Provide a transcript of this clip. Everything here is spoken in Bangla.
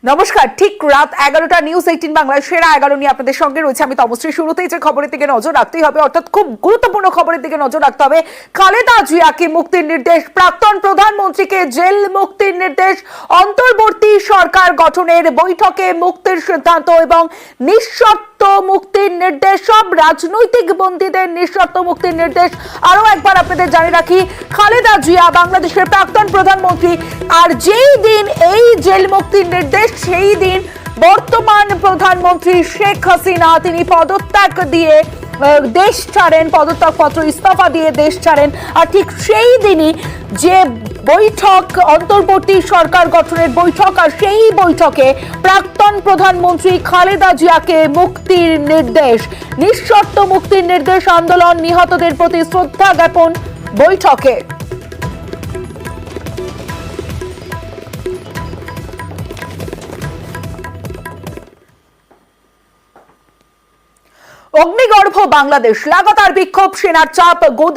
নমস্কার। ঠিক রাত 11টা নিউজ 18 বাংলায় সেরা 11 নিয়ে আপনাদের সঙ্গে রয়েছে আমি তমশ্রী। শুরুতেই যে খবরের দিকে নজর রাখতেই হবে, অর্থাৎ খুব গুরুত্বপূর্ণ খবরের দিকে নজর রাখতে হবে। খালেদা জিয়াকে মুক্তির নির্দেশ, প্রাক্তন প্রধানমন্ত্রীকে জেল মুক্তির নির্দেশ, অন্তর্বর্তী সরকার গঠনের বৈঠকে মুক্তির সিদ্ধান্ত এবং নিঃশর্ত মুক্তির নির্দেশ, সব রাজনৈতিক বন্দীদের নিঃশর্ত মুক্তির নির্দেশ। আরো একবার আপনাদের জানিয়ে রাখি, খালেদা জিয়া বাংলাদেশের প্রাক্তন প্রধানমন্ত্রী, আর যেই দিন এই জেল মুক্তির নির্দেশ সেই দিন বর্তমান প্রধানমন্ত্রী শেখ হাসিনা তিনি পদত্যাগ দিয়ে দেশ ছাড়েন, পদত্যাগপত্র ইস্তফা দিয়ে দেশ ছাড়েন। আর ঠিক সেই দিনই যে বৈঠক, অন্তর্বর্তী সরকার গঠনের বৈঠক, আর সেই বৈঠকে প্রাক্তন প্রধানমন্ত্রী খালেদা জিয়াকে মুক্তির নির্দেশ, নিঃশর্ত মুক্তির নির্দেশ, আন্দোলন নিহতদের প্রতি শ্রদ্ধা জ্ঞাপন বৈঠকে। অগ্নিগর্ভ বাংলাদেশ, লাগাতার বিক্ষোভ, সেনার চাপ,